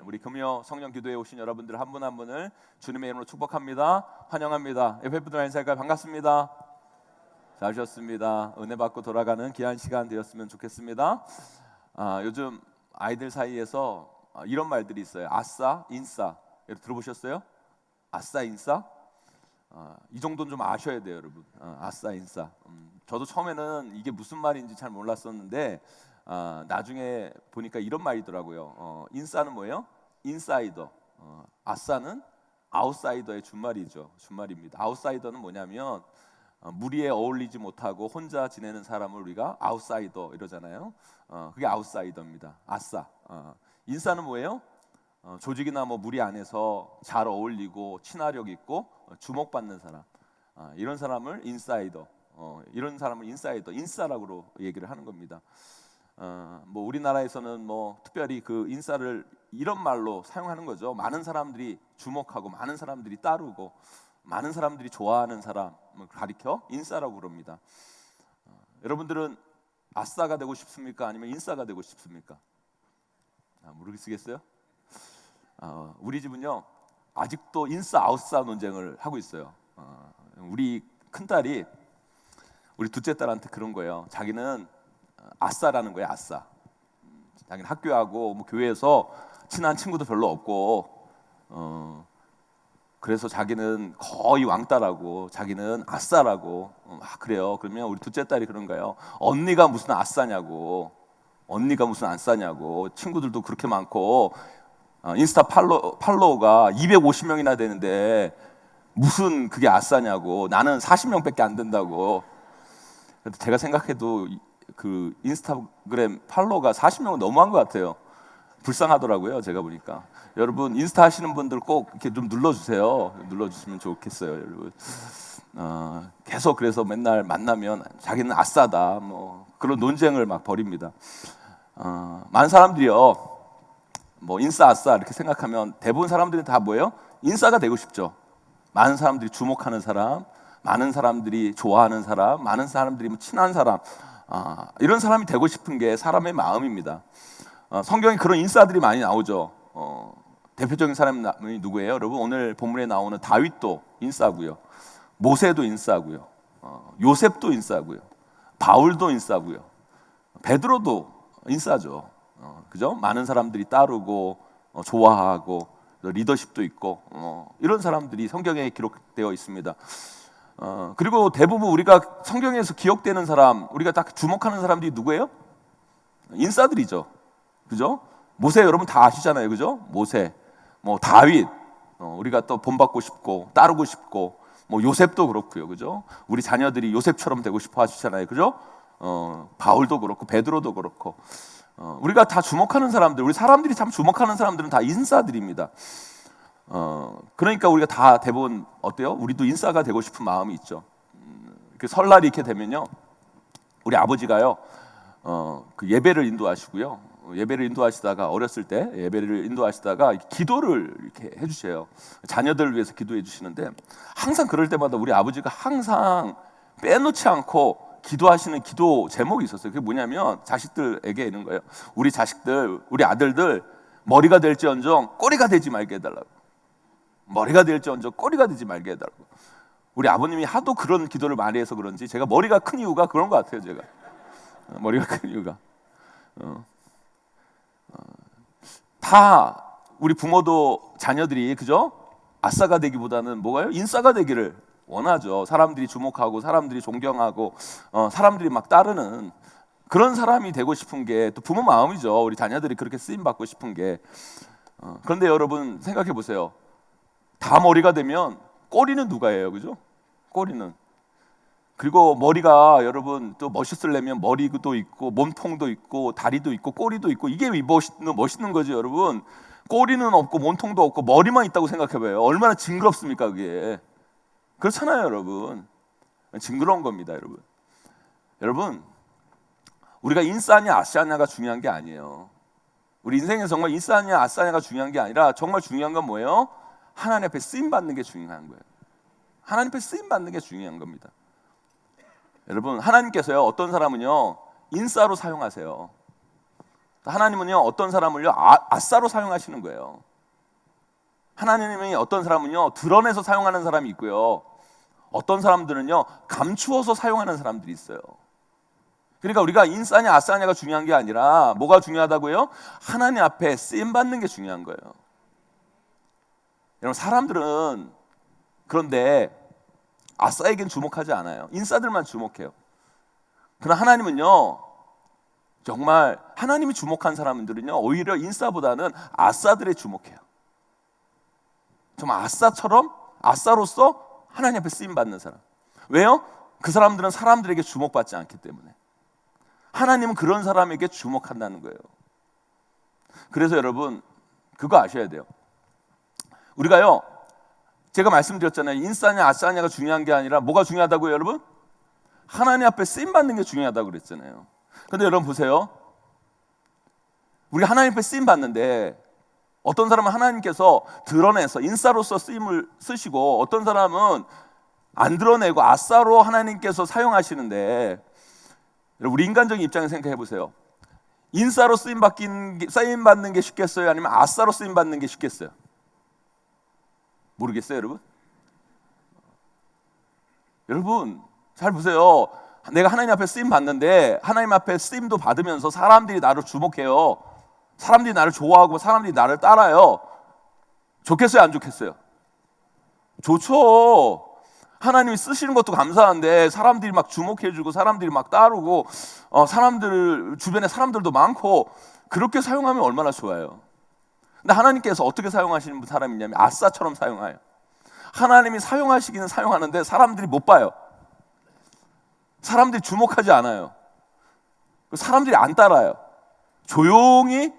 우리 금요 성령 기도에 오신 여러분들 한 분 한 분을 주님의 이름으로 축복합니다. 환영합니다. 옆에 분들 인사할까요? 반갑습니다. 잘 오셨습니다. 은혜 받고 돌아가는 귀한 시간 되었으면 좋겠습니다. 요즘 아이들 사이에서 이런 말들이 있어요. 아싸, 인싸. 여러분 들어보셨어요? 아싸, 인싸? 이 정도는 좀 아셔야 돼요, 여러분. 아싸, 인싸. 저도 처음에는 이게 무슨 말인지 잘 몰랐었는데 나중에 보니까 이런 말이더라고요. 인싸는 뭐예요? 인사이더. 아싸는 아웃사이더의 준말입니다. 아웃사이더는 뭐냐면 무리에 어울리지 못하고 혼자 지내는 사람을 우리가 아웃사이더 이러잖아요. 그게 아웃사이더입니다. 아싸. 인싸는 뭐예요? 조직이나 뭐 무리 안에서 잘 어울리고 친화력 있고 주목받는 사람. 이런 사람을 인사이더. 이런 사람을 인싸라고 얘기를 하는 겁니다. 뭐 우리나라에서는 뭐 특별히 그 인싸를 이런 말로 사용하는 거죠. 많은 사람들이 주목하고 많은 사람들이 따르고 많은 사람들이 좋아하는 사람을 가리켜 인싸라고 그럽니다. 여러분들은 아싸가 되고 싶습니까? 아니면 인싸가 되고 싶습니까? 모르겠어요? 우리 집은요 아직도 인싸 아웃싸 논쟁을 하고 있어요. 우리 큰딸이 우리 둘째 딸한테 그런 거예요. 자기는 아싸라는 거예요. 아싸. 자기는 학교하고 뭐 교회에서 친한 친구도 별로 없고 그래서 자기는 거의 왕따라고 자기는 아싸라고 그래요. 그러면 우리 둘째 딸이 그런 거예요. 언니가 무슨 아싸냐고. 언니가 무슨 아싸냐고. 친구들도 그렇게 많고 인스타 팔로워가 250명이나 되는데 무슨 그게 아싸냐고. 나는 40명밖에 안 된다고. 제가 생각해도 그 인스타그램 팔로워가 40명은 너무한 것 같아요. 불쌍하더라고요. 제가 보니까. 여러분 인스타 하시는 분들 꼭 이렇게 좀 눌러주세요. 눌러주시면 좋겠어요, 여러분. 계속 그래서 맨날 만나면 자기는 아싸다 뭐 그런 논쟁을 막 벌입니다. 많은 사람들이요 뭐 인싸 아싸 이렇게 생각하면 대부분 사람들이 다 뭐예요? 인싸가 되고 싶죠. 많은 사람들이 주목하는 사람, 많은 사람들이 좋아하는 사람, 많은 사람들이 친한 사람, 이런 사람이 되고 싶은 게 사람의 마음입니다. 성경에 그런 인싸들이 많이 나오죠. 대표적인 사람이 누구예요? 여러분 오늘 본문에 나오는 다윗도 인싸고요, 모세도 인싸고요, 요셉도 인싸고요, 바울도 인싸고요, 베드로도 인싸죠. 그죠? 많은 사람들이 따르고 좋아하고 리더십도 있고 이런 사람들이 성경에 기록되어 있습니다. 그리고 대부분 우리가 성경에서 기억되는 사람, 우리가 딱 주목하는 사람들이 누구예요? 인싸들이죠. 그죠? 모세 여러분 다 아시잖아요. 그죠? 모세, 뭐 다윗, 우리가 또 본받고 싶고 따르고 싶고 뭐 요셉도 그렇고요. 그죠? 우리 자녀들이 요셉처럼 되고 싶어 하시잖아요. 그죠? 바울도 그렇고 베드로도 그렇고 우리가 다 주목하는 사람들, 우리 사람들이 참 주목하는 사람들은 다 인싸들입니다. 그러니까 우리가 다 대부분 어때요? 우리도 인싸가 되고 싶은 마음이 있죠. 설날이 이렇게 되면요, 우리 아버지가요, 그 예배를 인도하시고요. 예배를 인도하시다가 어렸을 때 예배를 인도하시다가 기도를 이렇게 해주셔요. 자녀들을 위해서 기도해 주시는데 항상 그럴 때마다 우리 아버지가 항상 빼놓지 않고 기도하시는 기도 제목이 있었어요. 그게 뭐냐면 자식들에게 이런 거예요. 우리 자식들, 우리 아들들 머리가 될지언정 꼬리가 되지 말게 해달라고. 머리가 될지언정 꼬리가 되지 말게 해달라고. 우리 아버님이 하도 그런 기도를 많이 해서 그런지 제가 머리가 큰 이유가 그런 것 같아요. 제가 머리가 큰 이유가 다 우리 부모도 자녀들이 그죠? 아싸가 되기보다는 뭐가요? 인싸가 되기를 원하죠. 사람들이 주목하고 사람들이 존경하고 사람들이 막 따르는 그런 사람이 되고 싶은 게 또 부모 마음이죠. 우리 자녀들이 그렇게 쓰임 받고 싶은 게. 그런데 여러분 생각해 보세요. 다 머리가 되면 꼬리는 누가 해요? 그죠? 꼬리는. 그리고 머리가 여러분 또 멋있으려면 머리도 있고 몸통도 있고 다리도 있고 꼬리도 있고 이게 멋있는 거죠. 여러분 꼬리는 없고 몸통도 없고 머리만 있다고 생각해봐요. 얼마나 징그럽습니까 그게. 그렇잖아요 여러분. 징그러운 겁니다 여러분. 여러분 우리가 인싸냐 아싸냐가 중요한 게 아니에요. 우리 인생에서 정말 인싸냐 아싸냐가 중요한 게 아니라 정말 중요한 건 뭐예요? 하나님 앞에 쓰임받는 게 중요한 거예요. 하나님 앞에 쓰임받는 게 중요한 겁니다. 여러분 하나님께서요 어떤 사람은요 인싸로 사용하세요. 하나님은요 어떤 사람을요 아싸로 사용하시는 거예요. 하나님이 어떤 사람은요 드러내서 사용하는 사람이 있고요, 어떤 사람들은요 감추어서 사용하는 사람들이 있어요. 그러니까 우리가 인싸냐 아싸냐가 중요한 게 아니라 뭐가 중요하다고요? 하나님 앞에 쓰임 받는 게 중요한 거예요. 여러분, 사람들은 그런데 아싸에겐 주목하지 않아요. 인싸들만 주목해요. 그러나 하나님은요 정말 하나님이 주목한 사람들은요 오히려 인싸보다는 아싸들에 주목해요. 정말 아싸로서 하나님 앞에 쓰임 받는 사람. 왜요? 그 사람들은 사람들에게 주목받지 않기 때문에. 하나님은 그런 사람에게 주목한다는 거예요. 그래서 여러분 그거 아셔야 돼요. 우리가요, 제가 말씀드렸잖아요. 인싸냐 아싸냐가 중요한 게 아니라 뭐가 중요하다고요, 여러분? 하나님 앞에 쓰임 받는 게 중요하다고 그랬잖아요. 근데 여러분 보세요. 우리 하나님 앞에 쓰임 받는데 어떤 사람은 하나님께서 드러내서 인싸로서 쓰임을 쓰시고, 어떤 사람은 안 드러내고 아싸로 하나님께서 사용하시는데, 우리 인간적인 입장에서 생각해 보세요. 인싸로 쓰임 받는 게 쉽겠어요? 아니면 아싸로 쓰임 받는 게 쉽겠어요? 모르겠어요, 여러분? 여러분 잘 보세요. 내가 하나님 앞에 쓰임 받는데, 하나님 앞에 쓰임도 받으면서 사람들이 나를 주목해요. 사람들이 나를 좋아하고 사람들이 나를 따라요. 좋겠어요, 안 좋겠어요? 좋죠. 하나님이 쓰시는 것도 감사한데 사람들이 막 주목해주고 사람들이 막 따르고 사람들 주변에 사람들도 많고, 그렇게 사용하면 얼마나 좋아요. 근데 하나님께서 어떻게 사용하시는 사람이냐면 아싸처럼 사용해요. 하나님이 사용하시기는 사용하는데 사람들이 못 봐요. 사람들이 주목하지 않아요. 사람들이 안 따라요. 조용히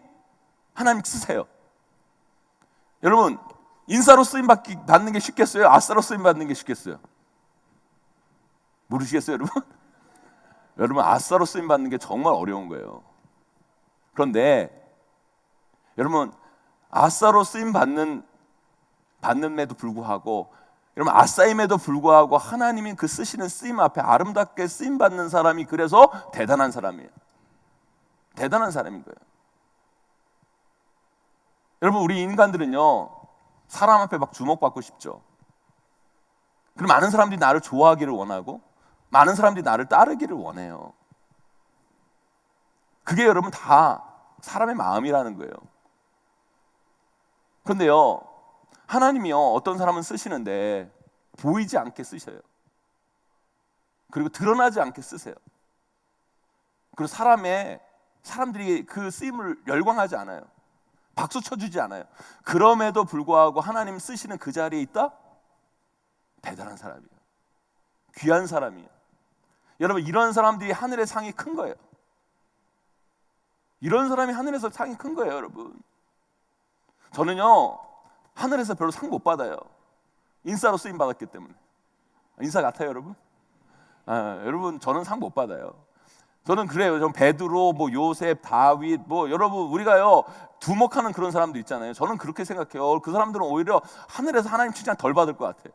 하나님 쓰세요. 여러분, 인싸로 쓰임 받는 게 쉽겠어요? 아싸로 쓰임 받는 게 쉽겠어요? 모르시겠어요, 여러분? 여러분, 아싸로 쓰임 받는 게 정말 어려운 거예요. 그런데 여러분, 아싸로 쓰임 받는에도 불구하고, 여러분 아싸임에도 불구하고 하나님이 그 쓰시는 쓰임 앞에 아름답게 쓰임 받는 사람이 그래서 대단한 사람이에요. 대단한 사람인 거예요. 여러분, 우리 인간들은요 사람 앞에 막 주목받고 싶죠. 그리고 많은 사람들이 나를 좋아하기를 원하고 많은 사람들이 나를 따르기를 원해요. 그게 여러분 다 사람의 마음이라는 거예요. 그런데요, 하나님이요 어떤 사람은 쓰시는데 보이지 않게 쓰셔요. 그리고 드러나지 않게 쓰세요. 그리고 사람들이 그 쓰임을 열광하지 않아요. 박수 쳐주지 않아요. 그럼에도 불구하고 하나님 쓰시는 그 자리에 있다? 대단한 사람이에요. 귀한 사람이에요. 여러분, 이런 사람들이 하늘의 상이 큰 거예요. 이런 사람이 하늘에서 상이 큰 거예요, 여러분. 저는요 하늘에서 별로 상 못 받아요. 인싸로 쓰임 받았기 때문에. 인싸 같아요, 여러분? 여러분, 저는 상 못 받아요. 저는 그래요. 좀 베드로, 요셉, 다윗, 여러분 우리가요 두목하는 그런 사람도 있잖아요. 저는 그렇게 생각해요. 그 사람들은 오히려 하늘에서 하나님 칭찬 덜 받을 것 같아요.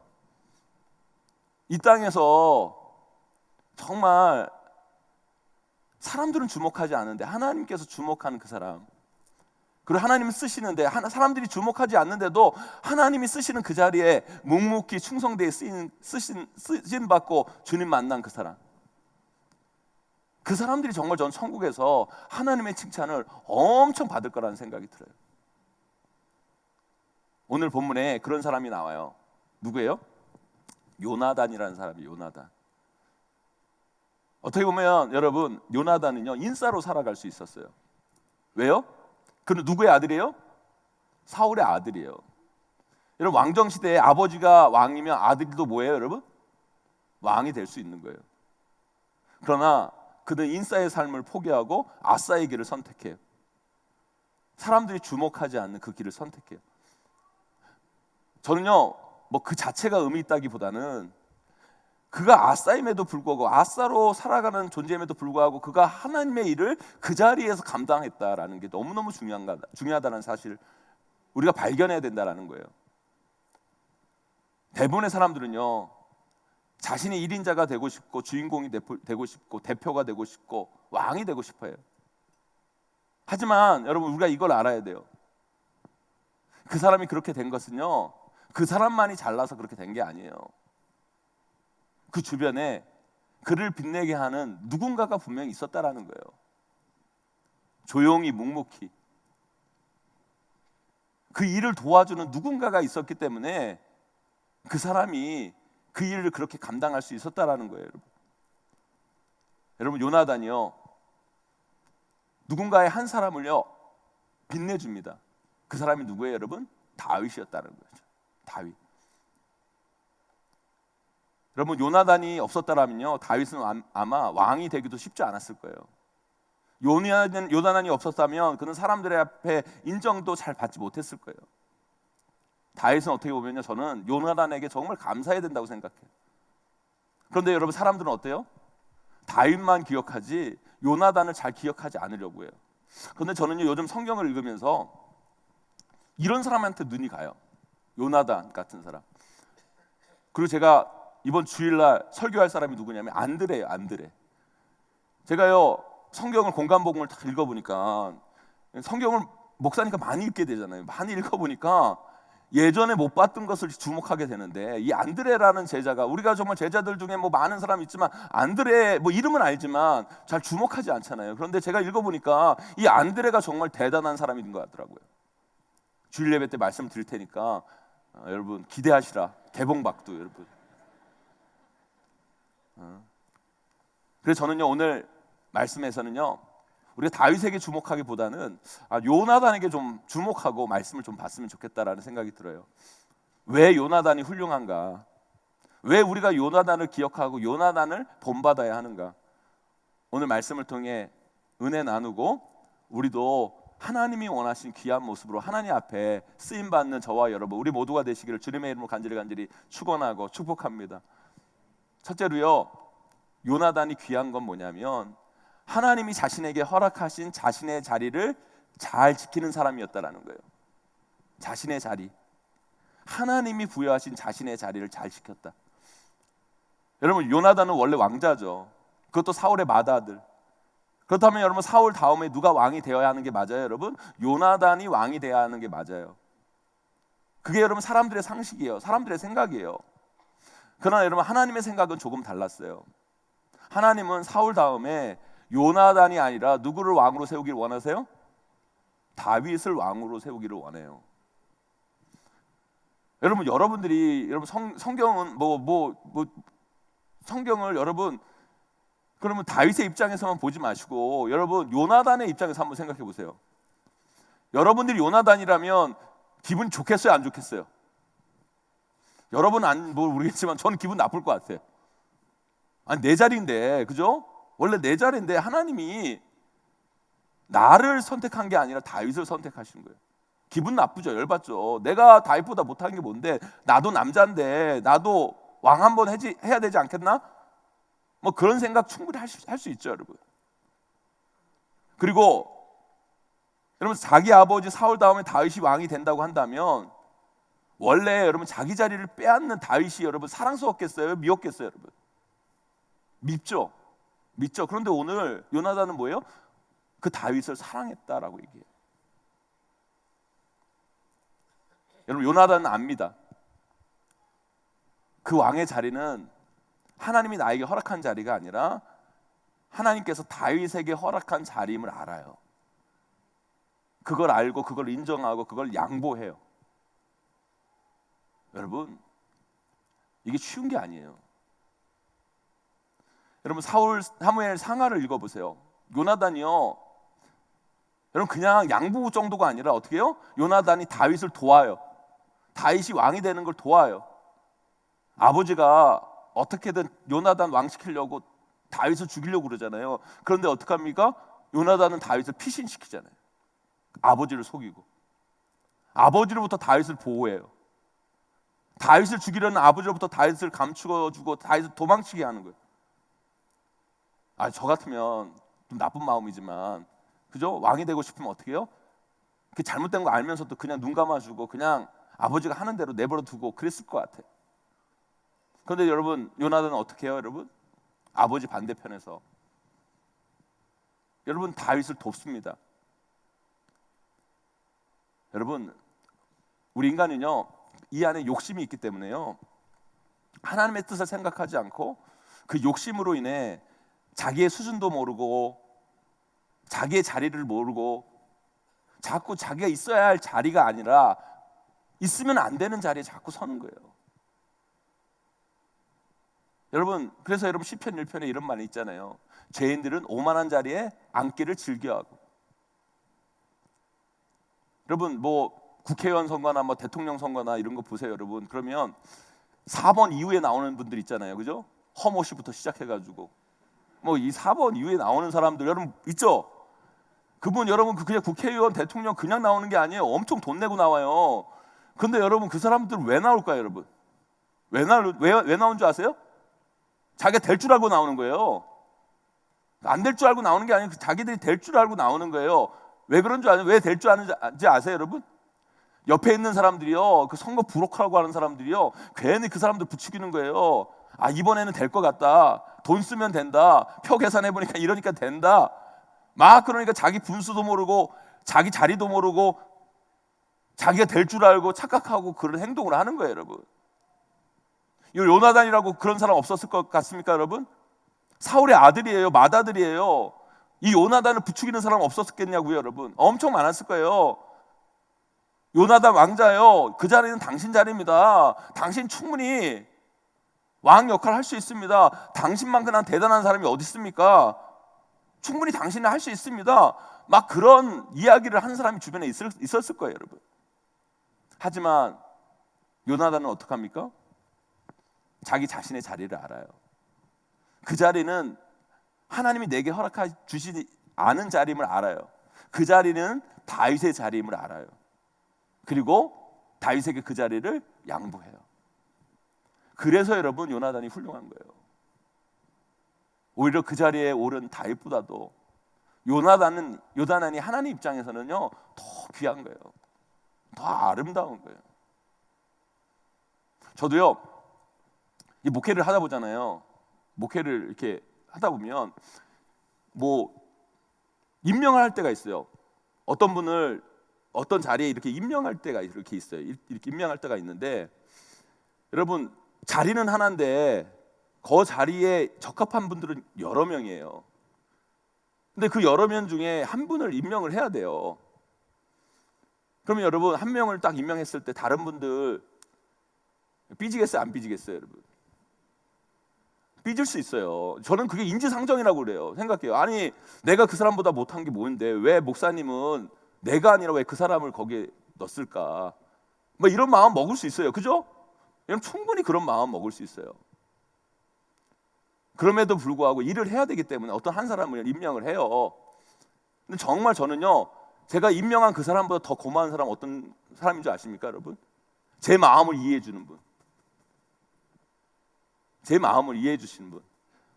이 땅에서 정말 사람들은 주목하지 않는데 하나님께서 주목하는 그 사람, 그리고 하나님은 쓰시는데 사람들이 주목하지 않는데도 하나님이 쓰시는 그 자리에 묵묵히 충성되게 쓰심 받고 주님 만난 그 사람, 그 사람들이 정말 전 천국에서 하나님의 칭찬을 엄청 받을 거라는 생각이 들어요. 오늘 본문에 그런 사람이 나와요. 누구예요? 요나단이라는 사람이. 요나단. 어떻게 보면 여러분, 요나단은요 인싸로 살아갈 수 있었어요. 왜요? 그는 누구의 아들이에요? 사울의 아들이에요. 여러분, 왕정시대에 아버지가 왕이면 아들도 뭐예요, 여러분? 왕이 될 수 있는 거예요. 그러나 그는 인싸의 삶을 포기하고 아싸의 길을 선택해요. 사람들이 주목하지 않는 그 길을 선택해요. 저는요 그 자체가 의미 있다기보다는 그가 아싸임에도 불구하고, 아싸로 살아가는 존재임에도 불구하고 그가 하나님의 일을 그 자리에서 감당했다라는 게 너무너무 중요하다는 사실을 우리가 발견해야 된다는 거예요. 대부분의 사람들은요 자신이 1인자가 되고 싶고 주인공이 되고 싶고 대표가 되고 싶고 왕이 되고 싶어요. 하지만 여러분 우리가 이걸 알아야 돼요. 그 사람이 그렇게 된 것은요, 그 사람만이 잘나서 그렇게 된 게 아니에요. 그 주변에 그를 빛내게 하는 누군가가 분명히 있었다라는 거예요. 조용히 묵묵히 그 일을 도와주는 누군가가 있었기 때문에 그 사람이 그 일을 그렇게 감당할 수 있었다라는 거예요. 여러분 요나단이요, 누군가의 한 사람을요 빛내줍니다. 그 사람이 누구예요 여러분? 다윗이었다는 거죠. 다윗. 여러분 요나단이 없었다라면요 다윗은 아마 왕이 되기도 쉽지 않았을 거예요. 요나단이 없었다면 그는 사람들의 앞에 인정도 잘 받지 못했을 거예요. 다윗은 어떻게 보면요, 저는 요나단에게 정말 감사해야 된다고 생각해요. 그런데 여러분 사람들은 어때요? 다윗만 기억하지 요나단을 잘 기억하지 않으려고 해요. 그런데 저는요 요즘 성경을 읽으면서 이런 사람한테 눈이 가요. 요나단 같은 사람. 그리고 제가 이번 주일날 설교할 사람이 누구냐면 안드레예요. 안드레. 제가요 성경을 공간복음을 다 읽어보니까, 성경을 목사니까 많이 읽게 되잖아요. 많이 읽어보니까 예전에 못 봤던 것을 주목하게 되는데, 이 안드레라는 제자가, 우리가 정말 제자들 중에 뭐 많은 사람이 있지만 안드레 뭐 이름은 알지만 잘 주목하지 않잖아요. 그런데 제가 읽어보니까 이 안드레가 정말 대단한 사람인 것 같더라고요. 주일 예배 때 말씀 드릴 테니까 여러분 기대하시라. 개봉박두 여러분. 그래서 저는요 오늘 말씀에서는요 우리가 다윗에게 주목하기보다는 요나단에게 좀 주목하고 말씀을 좀 봤으면 좋겠다라는 생각이 들어요. 왜 요나단이 훌륭한가? 왜 우리가 요나단을 기억하고 요나단을 본받아야 하는가? 오늘 말씀을 통해 은혜 나누고 우리도 하나님이 원하신 귀한 모습으로 하나님 앞에 쓰임받는 저와 여러분 우리 모두가 되시기를 주님의 이름으로 간절히 축원하고 축복합니다. 첫째로요, 요나단이 귀한 건 뭐냐면 하나님이 자신에게 허락하신 자신의 자리를 잘 지키는 사람이었다라는 거예요. 자신의 자리, 하나님이 부여하신 자신의 자리를 잘 지켰다. 여러분 요나단은 원래 왕자죠. 그것도 사울의 맏아들. 그렇다면 여러분 사울 다음에 누가 왕이 되어야 하는 게 맞아요 여러분? 요나단이 왕이 되어야 하는 게 맞아요. 그게 여러분 사람들의 상식이에요. 사람들의 생각이에요. 그러나 여러분 하나님의 생각은 조금 달랐어요. 하나님은 사울 다음에 요나단이 아니라 누구를 왕으로 세우기를 원하세요? 다윗을 왕으로 세우기를 원해요. 여러분 여러분들이 여러분 성경은 성경을 여러분 그러면 다윗의 입장에서만 보지 마시고 여러분 요나단의 입장에서 한번 생각해 보세요. 여러분들이 요나단이라면 기분 좋겠어요, 안 좋겠어요? 여러분은 모르겠지만 저는 기분 나쁠 것 같아요. 아니 내 자리인데, 그죠? 원래 내 자리인데 하나님이 나를 선택한 게 아니라 다윗을 선택하신 거예요. 기분 나쁘죠, 열받죠. 내가 다윗보다 못한 게 뭔데? 나도 남자인데 나도 왕 한번 해야 되지 않겠나? 뭐 그런 생각 충분히 할 수 있죠, 여러분. 그리고 여러분 자기 아버지 사울 다음에 다윗이 왕이 된다고 한다면 원래 여러분 자기 자리를 빼앗는 다윗이 여러분 사랑스럽겠어요? 미웠겠어요, 여러분? 밉죠. 믿죠. 그런데 오늘 요나단은 뭐예요? 그 다윗을 사랑했다라고 얘기해요. 여러분 요나단은 압니다. 그 왕의 자리는 하나님이 나에게 허락한 자리가 아니라 하나님께서 다윗에게 허락한 자리임을 알아요. 그걸 알고 그걸 인정하고 그걸 양보해요. 여러분 이게 쉬운 게 아니에요. 여러분 사무엘 상하를 읽어보세요. 요나단이요 여러분 그냥 양부 정도가 아니라 어떻게 해요? 요나단이 다윗을 도와요. 다윗이 왕이 되는 걸 도와요. 아버지가 어떻게든 요나단 왕 시키려고 다윗을 죽이려고 그러잖아요. 그런데 어떡합니까? 요나단은 다윗을 피신시키잖아요. 아버지를 속이고 아버지로부터 다윗을 보호해요. 다윗을 죽이려는 아버지로부터 다윗을 감추어주고 다윗을 도망치게 하는 거예요. 저 같으면 좀 나쁜 마음이지만 그죠? 왕이 되고 싶으면 어떻게 해요? 그 잘못된 거 알면서도 그냥 눈 감아주고 그냥 아버지가 하는 대로 내버려 두고 그랬을 것 같아요. 그런데 여러분 요나단은 어떻게 해요 여러분? 아버지 반대편에서 여러분 다윗을 돕습니다. 여러분, 우리 인간은요, 이 안에 욕심이 있기 때문에요, 하나님의 뜻을 생각하지 않고 그 욕심으로 인해 자기의 수준도 모르고 자기의 자리를 모르고 자꾸 자기가 있어야 할 자리가 아니라 있으면 안 되는 자리에 자꾸 서는 거예요. 여러분, 그래서 여러분 시편 1편에 이런 말이 있잖아요. 죄인들은 오만한 자리에 앉기를 즐겨하고. 여러분, 뭐 국회의원 선거나 뭐 대통령 선거나 이런 거 보세요, 여러분. 그러면 4번 이후에 나오는 분들 있잖아요, 그죠? 허모 씨부터 시작해가지고 뭐 이 4번 이후에 나오는 사람들 여러분 있죠? 그분 여러분 그냥 국회의원 대통령 그냥 나오는 게 아니에요. 엄청 돈 내고 나와요. 근데 여러분 그 사람들 왜 나올까요, 여러분? 왜 나온 줄 아세요? 자기가 될 줄 알고 나오는 거예요. 안 될 줄 알고 나오는 게 아니고 자기들이 될 줄 알고 나오는 거예요. 왜 그런 줄 아세요? 왜 될 줄 아는지 아세요, 여러분? 옆에 있는 사람들이요, 그 선거 브로커라고 하는 사람들이요, 괜히 그 사람들 부추기는 거예요. 아, 이번에는 될 것 같다. 돈 쓰면 된다. 표 계산해 보니까 이러니까 된다. 막 그러니까 자기 분수도 모르고 자기 자리도 모르고 자기가 될 줄 알고 착각하고 그런 행동을 하는 거예요, 여러분. 이 요나단이라고 그런 사람 없었을 것 같습니까, 여러분? 사울의 아들이에요, 맏아들이에요. 이 요나단을 부추기는 사람 없었겠냐고요, 여러분? 엄청 많았을 거예요. 요나단 왕자요, 그 자리는 당신 자리입니다. 당신 충분히 왕 역할을 할 수 있습니다. 당신만큼 대단한 사람이 어디 있습니까? 충분히 당신은 할 수 있습니다. 막 그런 이야기를 하는 사람이 주변에 있었을 거예요, 여러분. 하지만 요나단은 어떡합니까? 자기 자신의 자리를 알아요. 그 자리는 하나님이 내게 허락해 주시지 않은 자리임을 알아요. 그 자리는 다윗의 자리임을 알아요. 그리고 다윗에게 그 자리를 양보해요. 그래서 여러분 요나단이 훌륭한 거예요. 오히려 그 자리에 오른 다윗보다도 요나단이 하나님 입장에서는요 더 귀한 거예요. 더 아름다운 거예요. 저도요 이 목회를 하다 보잖아요. 목회를 이렇게 하다 보면 뭐 임명을 할 때가 있어요. 어떤 분을 어떤 자리에 이렇게 임명할 때가 이렇게 있어요. 이렇게 임명할 때가 있는데 여러분 자리는 하나인데 그 자리에 적합한 분들은 여러 명이에요. 근데 그 여러 명 중에 한 분을 임명을 해야 돼요. 그러면 여러분 한 명을 딱 임명했을 때 다른 분들 삐지겠어요? 안 삐지겠어요, 여러분? 삐질 수 있어요. 저는 그게 인지상정이라고 그래요. 생각해요. 아니 내가 그 사람보다 못한 게 뭔데 왜 목사님은 내가 아니라 왜 그 사람을 거기에 넣었을까? 뭐 이런 마음 먹을 수 있어요. 그죠? 여러분 충분히 그런 마음 먹을 수 있어요. 그럼에도 불구하고 일을 해야 되기 때문에 어떤 한 사람을 임명을 해요. 근데 정말 저는요 제가 임명한 그 사람보다 더 고마운 사람 어떤 사람인 줄 아십니까, 여러분? 제 마음을 이해해 주는 분, 제 마음을 이해해 주시는 분.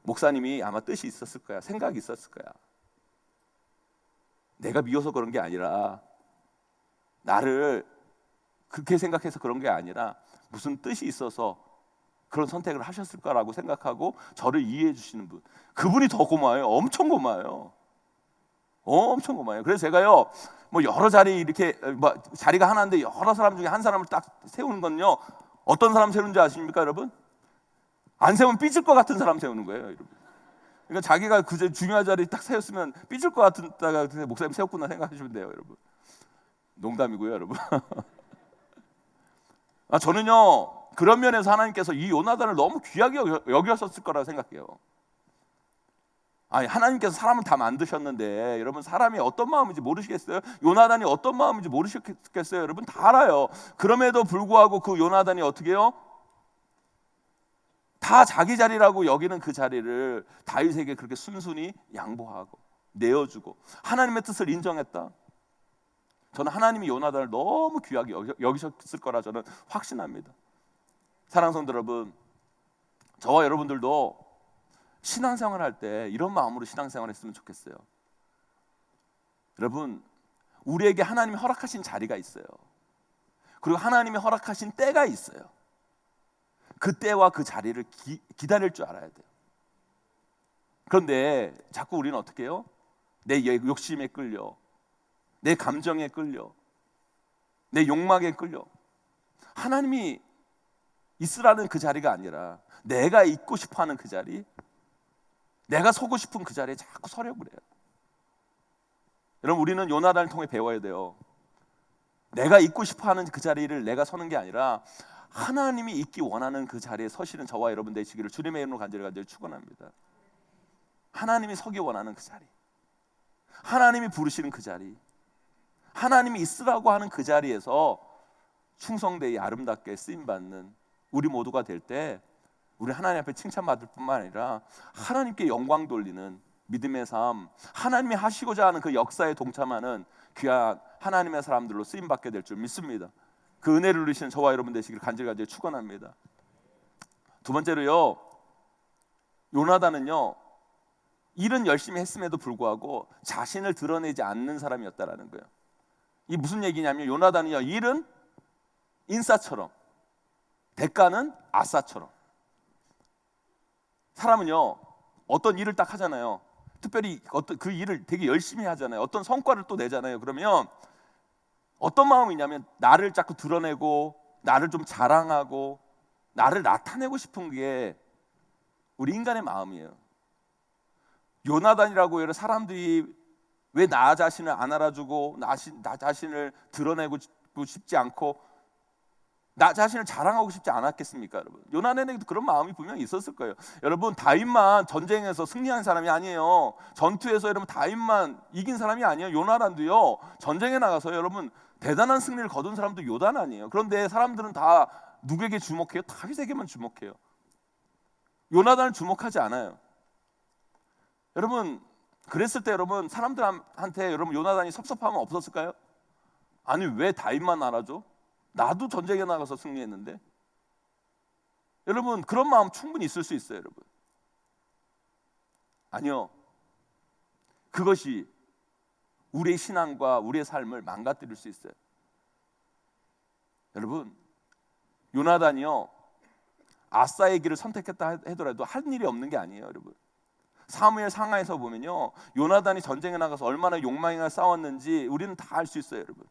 목사님이 아마 뜻이 있었을 거야, 생각이 있었을 거야. 내가 미워서 그런 게 아니라 나를 그렇게 생각해서 그런 게 아니라 무슨 뜻이 있어서 그런 선택을 하셨을 거라고 생각하고 저를 이해해 주시는 분, 그분이 더 고마워요. 엄청 고마워요. 엄청 고마워요. 그래서 제가요 뭐 여러 자리 이렇게 뭐 자리가 하나인데 여러 사람 중에 한 사람을 딱 세우는 건요 어떤 사람 세우는지 아십니까, 여러분? 안 세우면 삐질 것 같은 사람 세우는 거예요, 여러분. 그러니까 자기가 그 중요한 자리 딱 세웠으면 삐질 것 같은 다가 목사님 세웠구나 생각하시면 돼요, 여러분. 농담이고요, 여러분. 저는요 그런 면에서 하나님께서 이 요나단을 너무 귀하게 여기셨을 거라고 생각해요. 아니 하나님께서 사람을 다 만드셨는데 여러분 사람이 어떤 마음인지 모르시겠어요? 요나단이 어떤 마음인지 모르시겠어요? 여러분 다 알아요. 그럼에도 불구하고 그 요나단이 어떻게 해요? 다 자기 자리라고 여기는 그 자리를 다윗에게 그렇게 순순히 양보하고 내어주고 하나님의 뜻을 인정했다. 저는 하나님이 요나단을 너무 귀하게 여기셨을 거라 저는 확신합니다. 사랑하는 성도 여러분, 저와 여러분들도 신앙생활 할 때 이런 마음으로 신앙생활 했으면 좋겠어요. 여러분 우리에게 하나님이 허락하신 자리가 있어요. 그리고 하나님이 허락하신 때가 있어요. 그 때와 그 자리를 기다릴 줄 알아야 돼요. 그런데 자꾸 우리는 어떻게 해요? 내 욕심에 끌려, 내 감정에 끌려, 내 욕망에 끌려 하나님이 있으라는 그 자리가 아니라 내가 있고 싶어하는 그 자리, 내가 서고 싶은 그 자리에 자꾸 서려고 그래요. 여러분, 우리는 요나단을 통해 배워야 돼요. 내가 있고 싶어하는 그 자리를 내가 서는 게 아니라 하나님이 있기 원하는 그 자리에 서시는 저와 여러분 되시기를 주님의 이름으로 간절히 축원합니다. 하나님이 서기 원하는 그 자리, 하나님이 부르시는 그 자리, 하나님이 있으라고 하는 그 자리에서 충성되이 아름답게 쓰임받는 우리 모두가 될 때 우리 하나님 앞에 칭찬받을 뿐만 아니라 하나님께 영광 돌리는 믿음의 삶, 하나님이 하시고자 하는 그 역사에 동참하는 귀한 하나님의 사람들로 쓰임받게 될 줄 믿습니다. 그 은혜를 누리시는 저와 여러분 되시기를 간절히 축원합니다. 두 번째로요, 요나단은요 일은 열심히 했음에도 불구하고 자신을 드러내지 않는 사람이었다라는 거예요. 이 무슨 얘기냐면 요나단은요 일은 인사처럼, 대가는 아사처럼. 사람은요 어떤 일을 딱 하잖아요. 특별히 어떤 그 일을 되게 열심히 하잖아요. 어떤 성과를 또 내잖아요. 그러면 어떤 마음이 있냐면 나를 자꾸 드러내고 나를 좀 자랑하고 나를 나타내고 싶은 게 우리 인간의 마음이에요. 요나단이라고 해서 사람들이 왜 나 자신을 안 알아주고 나 자신을 드러내고 싶지 않고 나 자신을 자랑하고 싶지 않았겠습니까, 여러분? 요나단에게도 그런 마음이 분명히 있었을 거예요. 여러분, 다윗만 전쟁에서 승리한 사람이 아니에요. 전투에서 여러분 다윗만 이긴 사람이 아니에요. 요나단도요 전쟁에 나가서 여러분 대단한 승리를 거둔 사람도 요나단이에요. 그런데 사람들은 다 누구에게 주목해요? 다윗에게만 주목해요. 요나단을 주목하지 않아요. 여러분, 그랬을 때 여러분 사람들한테 여러분 요나단이 섭섭함은 없었을까요? 아니, 왜 다윗만 알아줘? 나도 전쟁에 나가서 승리했는데. 여러분, 그런 마음 충분히 있을 수 있어요, 여러분. 아니요, 그것이 우리의 신앙과 우리의 삶을 망가뜨릴 수 있어요. 여러분, 요나단이요 아사의 길을 선택했다 하더라도 할 일이 없는 게 아니에요, 여러분. 사무엘 상하에서 보면요 요나단이 전쟁에 나가서 얼마나 욕망이나 싸웠는지 우리는 다 알 수 있어요, 여러분.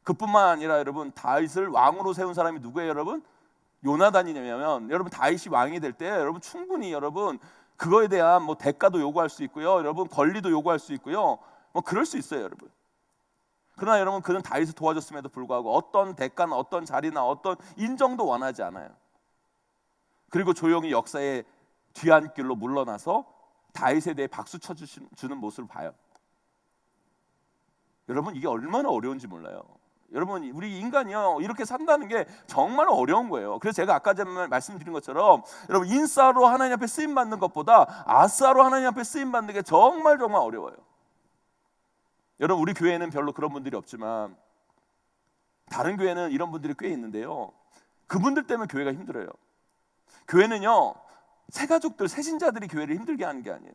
그뿐만 아니라 여러분 다윗을 왕으로 세운 사람이 누구예요, 여러분? 요나단이냐면 여러분 다윗이 왕이 될 때 여러분 충분히 여러분 그거에 대한 뭐 대가도 요구할 수 있고요, 여러분 권리도 요구할 수 있고요, 뭐 그럴 수 있어요, 여러분. 그러나 여러분 그는 다윗을 도와줬음에도 불구하고 어떤 대가나 어떤 자리나 어떤 인정도 원하지 않아요. 그리고 조용히 역사의 뒤안길로 물러나서 다윗에 대해 박수 쳐주는 모습을 봐요. 여러분, 이게 얼마나 어려운지 몰라요. 여러분, 우리 인간이요 이렇게 산다는 게 정말 어려운 거예요. 그래서 제가 아까 전에 말씀드린 것처럼 여러분 인싸로 하나님 앞에 쓰임 받는 것보다 아싸로 하나님 앞에 쓰임 받는 게 정말 어려워요. 여러분, 우리 교회는 별로 그런 분들이 없지만 다른 교회는 이런 분들이 꽤 있는데요, 그분들 때문에 교회가 힘들어요. 교회는요 새가족들, 새신자들이 교회를 힘들게 하는 게 아니에요.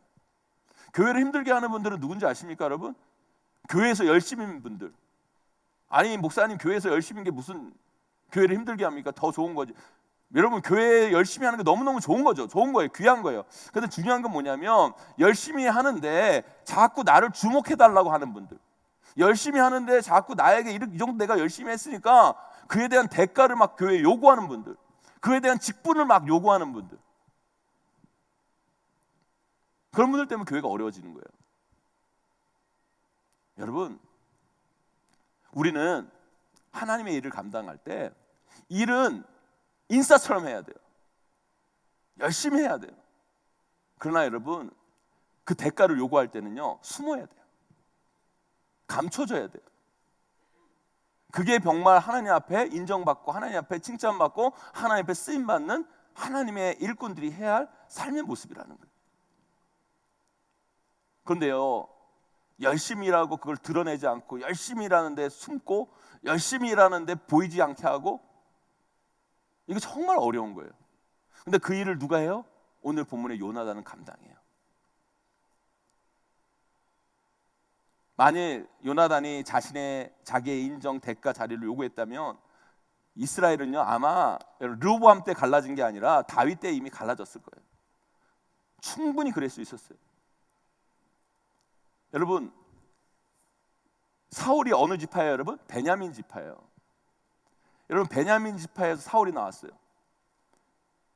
교회를 힘들게 하는 분들은 누군지 아십니까, 여러분? 교회에서 열심인 분들. 아니, 목사님 교회에서 열심인 게 무슨 교회를 힘들게 합니까? 더 좋은 거지. 여러분, 교회 열심히 하는 게 너무너무 좋은 거죠. 좋은 거예요. 귀한 거예요. 근데 중요한 건 뭐냐면 열심히 하는데 자꾸 나를 주목해 달라고 하는 분들, 열심히 하는데 자꾸 나에게 이 정도 내가 열심히 했으니까 그에 대한 대가를 막 교회에 요구하는 분들, 그에 대한 직분을 막 요구하는 분들, 그런 분들 때문에 교회가 어려워지는 거예요. 여러분, 우리는 하나님의 일을 감당할 때 일은 인싸처럼 해야 돼요. 열심히 해야 돼요. 그러나 여러분, 그 대가를 요구할 때는요 숨어야 돼요. 감춰져야 돼요. 그게 정말 하나님 앞에 인정받고 하나님 앞에 칭찬받고 하나님 앞에 쓰임받는 하나님의 일꾼들이 해야 할 삶의 모습이라는 거예요. 그런데요, 열심히 일하고 그걸 드러내지 않고 열심히 일하는데 숨고 열심히 일하는데 보이지 않게 하고, 이거 정말 어려운 거예요. 근데 그 일을 누가 해요? 오늘 본문의 요나단은 감당해요. 만일 요나단이 자기의 인정, 대가, 자리를 요구했다면 이스라엘은요 아마 르호보암 때 갈라진 게 아니라 다윗 때 이미 갈라졌을 거예요. 충분히 그럴 수 있었어요. 여러분, 사울이 어느 지파예요, 여러분? 베냐민 지파예요. 여러분, 베냐민 지파에서 사울이 나왔어요.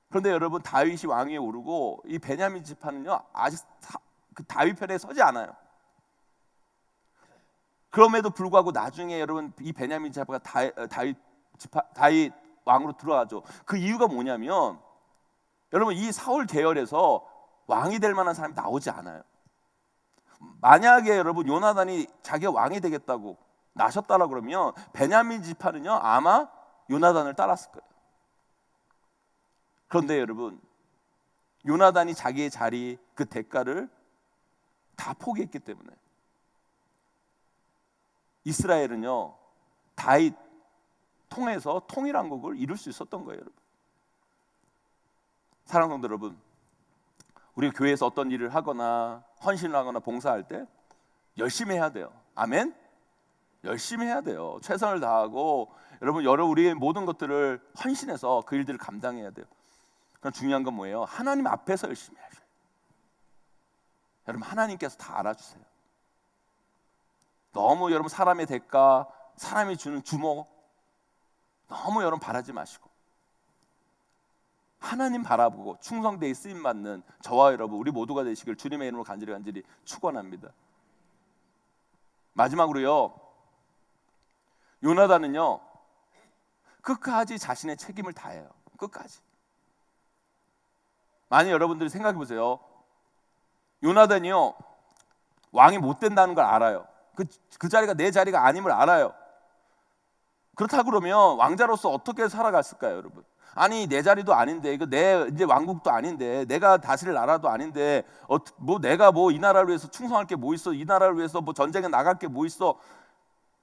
그런데 여러분, 다윗이 왕위에 오르고 이 베냐민 지파는요 아직 그 다윗 편에 서지 않아요. 그럼에도 불구하고 나중에 여러분 이 베냐민 지파가 다윗 왕으로 들어가죠. 그 이유가 뭐냐면 여러분, 이 사울 계열에서 왕이 될 만한 사람이 나오지 않아요. 만약에 여러분 요나단이 자기가 왕이 되겠다고 나섰다라 그러면 베냐민 지파는요 아마 요나단을 따랐을 거예요. 그런데 여러분, 요나단이 자기의 자리, 그 대가를 다 포기했기 때문에 이스라엘은요 다윗 통해서 통일왕국을 이룰 수 있었던 거예요. 여러분, 사랑하는 성도 여러분, 우리 교회에서 어떤 일을 하거나 헌신을 하거나 봉사할 때 열심히 해야 돼요. 아멘? 열심히 해야 돼요. 최선을 다하고 여러분 우리의 모든 것들을 헌신해서 그 일들을 감당해야 돼요. 그럼 중요한 건 뭐예요? 하나님 앞에서 열심히 하셔요. 여러분, 하나님께서 다 알아주세요. 너무 여러분 사람의 대가, 사람이 주는 주목 너무 여러분 바라지 마시고 하나님 바라보고 충성되이 쓰임받는 저와 여러분 우리 모두가 되시길 주님의 이름으로 간절히 축원합니다. 마지막으로요, 요나단은요 끝까지 자신의 책임을 다해요. 끝까지. 만약 여러분들이 생각해 보세요. 요나단이요 왕이 못 된다는 걸 알아요. 그 자리가 내 자리가 아님을 알아요. 그렇다 그러면 왕자로서 어떻게 살아갔을까요, 여러분? 아니, 내 자리도 아닌데, 이거 내 이제 왕국도 아닌데, 내가 다스릴 나라도 아닌데, 뭐 내가 뭐 이 나라를 위해서 충성할 게 뭐 있어? 이 나라를 위해서 뭐 전쟁에 나갈 게 뭐 있어?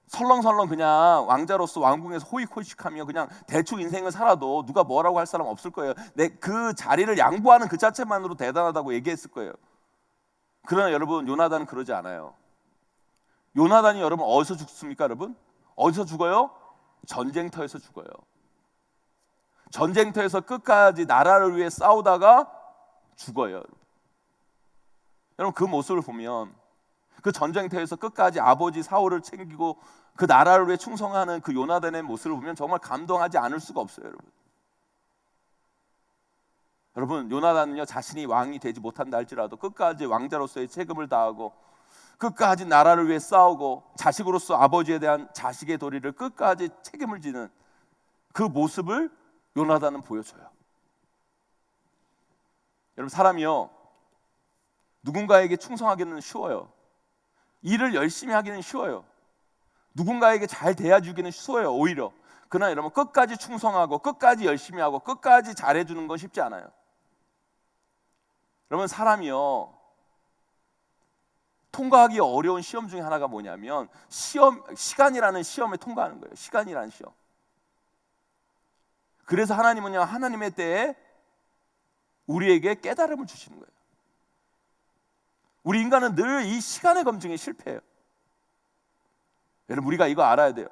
설렁설렁 그냥 왕자로서 왕궁에서 호익호익하며 그냥 대충 인생을 살아도 누가 뭐라고 할 사람 없을 거예요. 내 그 자리를 양보하는 그 자체만으로 대단하다고 얘기했을 거예요. 그러나 여러분, 요나단은 그러지 않아요. 요나단이 여러분 어디서 죽습니까, 여러분? 어디서 죽어요? 전쟁터에서 죽어요. 전쟁터에서 끝까지 나라를 위해 싸우다가 죽어요. 여러분, 그 모습을 보면 그 전쟁터에서 끝까지 아버지 사울을 챙기고 그 나라를 위해 충성하는 그 요나단의 모습을 보면 정말 감동하지 않을 수가 없어요, 여러분. 여러분, 요나단은요 자신이 왕이 되지 못한다 할지라도 끝까지 왕자로서의 책임을 다하고 끝까지 나라를 위해 싸우고 자식으로서 아버지에 대한 자식의 도리를 끝까지 책임을 지는 그 모습을 요나단은 보여줘요. 여러분, 사람이요 누군가에게 충성하기는 쉬워요. 일을 열심히 하기는 쉬워요. 누군가에게 잘 대해주기는 쉬워요, 오히려. 그러나 여러분, 끝까지 충성하고 끝까지 열심히 하고 끝까지 잘해주는 건 쉽지 않아요. 여러분, 사람이요 통과하기 어려운 시험 중에 하나가 뭐냐면 시간이라는 시험에 통과하는 거예요. 시간이라는 시험. 그래서 하나님은요 하나님의 때에 우리에게 깨달음을 주시는 거예요. 우리 인간은 늘 이 시간의 검증에 실패해요. 여러분, 우리가 이거 알아야 돼요.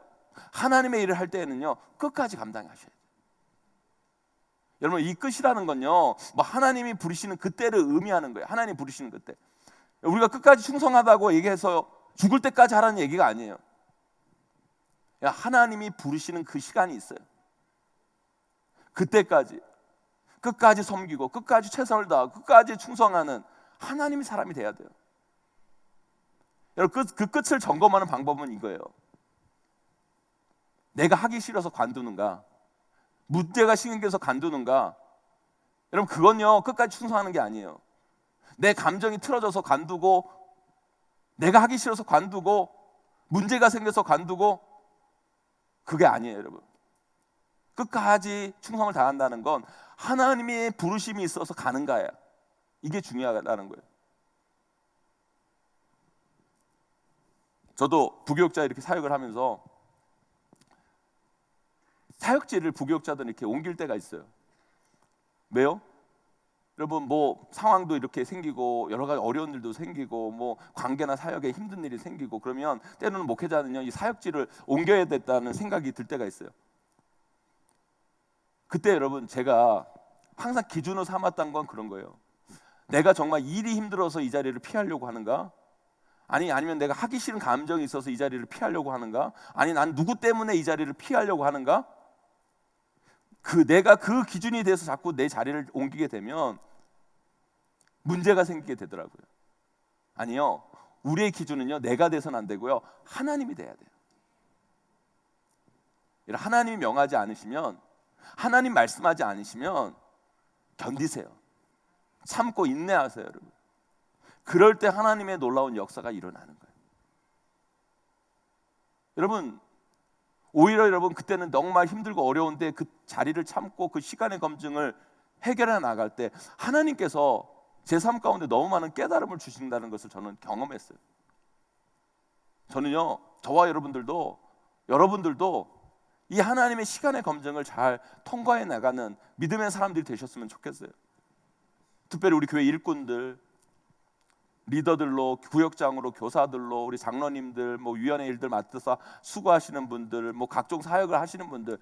하나님의 일을 할 때에는요 끝까지 감당하셔야 돼요. 여러분, 이 끝이라는 건요 뭐 하나님이 부르시는 그때를 의미하는 거예요. 하나님 부르시는 그때. 우리가 끝까지 충성하다고 얘기해서 죽을 때까지 하라는 얘기가 아니에요. 하나님이 부르시는 그 시간이 있어요. 그때까지 끝까지 섬기고 끝까지 최선을 다하고 끝까지 충성하는 하나님의 사람이 돼야 돼요. 여러분, 그 끝을 점검하는 방법은 이거예요. 내가 하기 싫어서 관두는가, 문제가 생겨서 관두는가. 여러분, 그건요 끝까지 충성하는 게 아니에요. 내 감정이 틀어져서 관두고, 내가 하기 싫어서 관두고, 문제가 생겨서 관두고, 그게 아니에요, 여러분. 끝까지 충성을 다한다는 건 하나님의 부르심이 있어서 가는가야. 이게 중요하다는 거예요. 저도 부교육자 이렇게 사역을 하면서 사역지를 부교육자들은 이렇게 옮길 때가 있어요. 왜요? 여러분, 뭐 상황도 이렇게 생기고 여러 가지 어려운 일도 생기고 뭐 관계나 사역에 힘든 일이 생기고 그러면 때로는 목회자는요 이 사역지를 옮겨야 됐다는 생각이 들 때가 있어요. 그때 여러분, 제가 항상 기준으로 삼았던 건 그런 거예요. 내가 정말 일이 힘들어서 이 자리를 피하려고 하는가, 아니면 내가 하기 싫은 감정이 있어서 이 자리를 피하려고 하는가? 아니 난 누구 때문에 이 자리를 피하려고 하는가? 내가 그 기준이 돼서 자꾸 내 자리를 옮기게 되면 문제가 생기게 되더라고요. 아니요, 우리의 기준은요 내가 돼서는 안 되고요 하나님이 돼야 돼요. 하나님이 명하지 않으시면, 하나님 말씀하지 않으시면 견디세요. 참고 인내하세요, 여러분. 그럴 때 하나님의 놀라운 역사가 일어나는 거예요. 여러분, 오히려 여러분 그때는 정말 힘들고 어려운데 그 자리를 참고 그 시간의 검증을 해결해 나갈 때 하나님께서 제 삶 가운데 너무 많은 깨달음을 주신다는 것을 저는 경험했어요. 저는요, 저와 여러분들도 이 하나님의 시간의 검증을 잘 통과해 나가는 믿음의 사람들이 되셨으면 좋겠어요. 특별히 우리 교회 일꾼들, 리더들로, 구역장으로, 교사들로, 우리 장로님들, 위원회 일들 맡아서 수고하시는 분들, 각종 사역을 하시는 분들,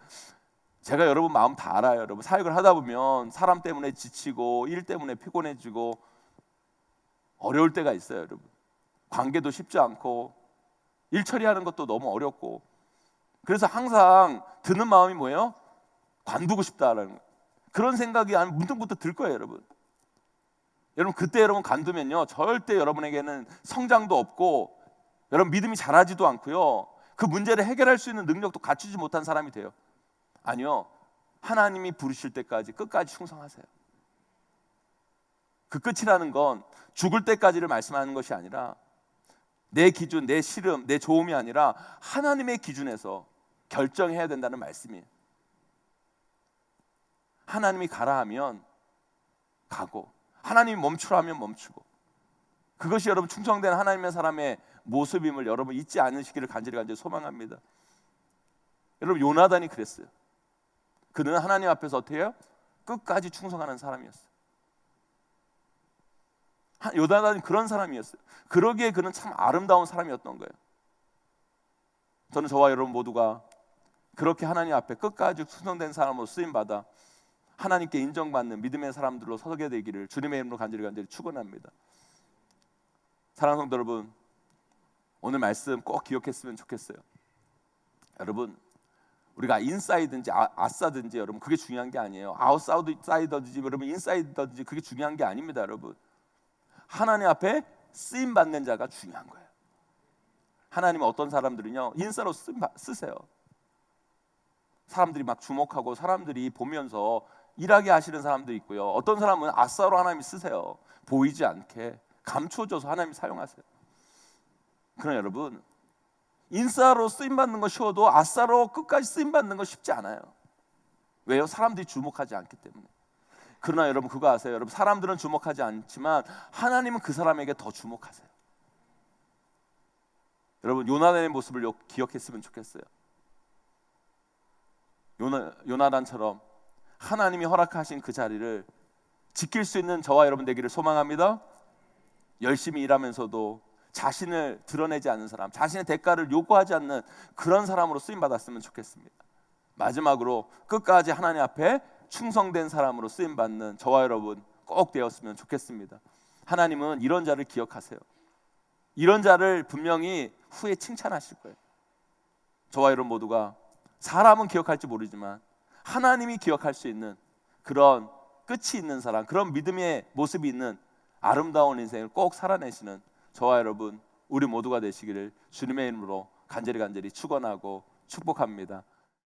제가 여러분 마음 다 알아요. 여러분 사역을 하다 보면 사람 때문에 지치고 일 때문에 피곤해지고 어려울 때가 있어요. 여러분 관계도 쉽지 않고 일 처리하는 것도 너무 어렵고, 그래서 항상 드는 마음이 뭐예요? 관두고 싶다라는 그런 생각이 문득문득 들 거예요. 여러분 그때 여러분 관두면요 절대 여러분에게는 성장도 없고 여러분 믿음이 자라지도 않고요, 그 문제를 해결할 수 있는 능력도 갖추지 못한 사람이 돼요. 아니요, 하나님이 부르실 때까지 끝까지 충성하세요. 그 끝이라는 건 죽을 때까지를 말씀하는 것이 아니라 내 기준, 내 시름, 내 조음이 아니라 하나님의 기준에서 결정해야 된다는 말씀이에요. 하나님이 가라 하면 가고, 하나님이 멈추라 하면 멈추고, 그것이 여러분 충성된 하나님의 사람의 모습임을 여러분 잊지 않으시기를 간절히 소망합니다. 여러분 요나단이 그랬어요. 그는 하나님 앞에서 어떻게 해요? 끝까지 충성하는 사람이었어요. 요나단이 그런 사람이었어요. 그러기에 그는 참 아름다운 사람이었던 거예요. 저는 저와 여러분 모두가 그렇게 하나님 앞에 끝까지 충성된 사람으로 쓰임받아 하나님께 인정받는 믿음의 사람들로 서게 되기를 주님의 이름으로 간절히 축원합니다. 사랑하는 성도 여러분, 오늘 말씀 꼭 기억했으면 좋겠어요. 여러분 우리가 인사이드든지 아싸든지 여러분 그게 중요한 게 아니에요. 아웃사이더든지 여러분 인사이더든지 그게 중요한 게 아닙니다. 여러분 하나님 앞에 쓰임 받는 자가 중요한 거예요. 하나님은 어떤 사람들은요 인사로 쓰세요. 사람들이 막 주목하고 사람들이 보면서 일하게 하시는 사람도 있고요, 어떤 사람은 아싸로 하나님이 쓰세요. 보이지 않게 감춰줘서 하나님이 사용하세요. 그러나 여러분 인싸로 쓰임받는 거 쉬워도 아싸로 끝까지 쓰임받는 거 쉽지 않아요. 왜요? 사람들이 주목하지 않기 때문에. 그러나 여러분 그거 아세요? 여러분 사람들은 주목하지 않지만 하나님은 그 사람에게 더 주목하세요. 여러분 요나단의 모습을 기억했으면 좋겠어요. 요나단처럼 하나님이 허락하신 그 자리를 지킬 수 있는 저와 여러분 되기를 소망합니다. 열심히 일하면서도 자신을 드러내지 않는 사람, 자신의 대가를 요구하지 않는 그런 사람으로 쓰임받았으면 좋겠습니다. 마지막으로 끝까지 하나님 앞에 충성된 사람으로 쓰임받는 저와 여러분 꼭 되었으면 좋겠습니다. 하나님은 이런 자를 기억하세요. 이런 자를 분명히 후에 칭찬하실 거예요. 저와 여러분 모두가 사람은 기억할지 모르지만 하나님이 기억할 수 있는 그런 끝이 있는 사람, 그런 믿음의 모습이 있는 아름다운 인생을 꼭 살아내시는 저와 여러분 우리 모두가 되시기를 주님의 이름으로 간절히 축원하고 축복합니다.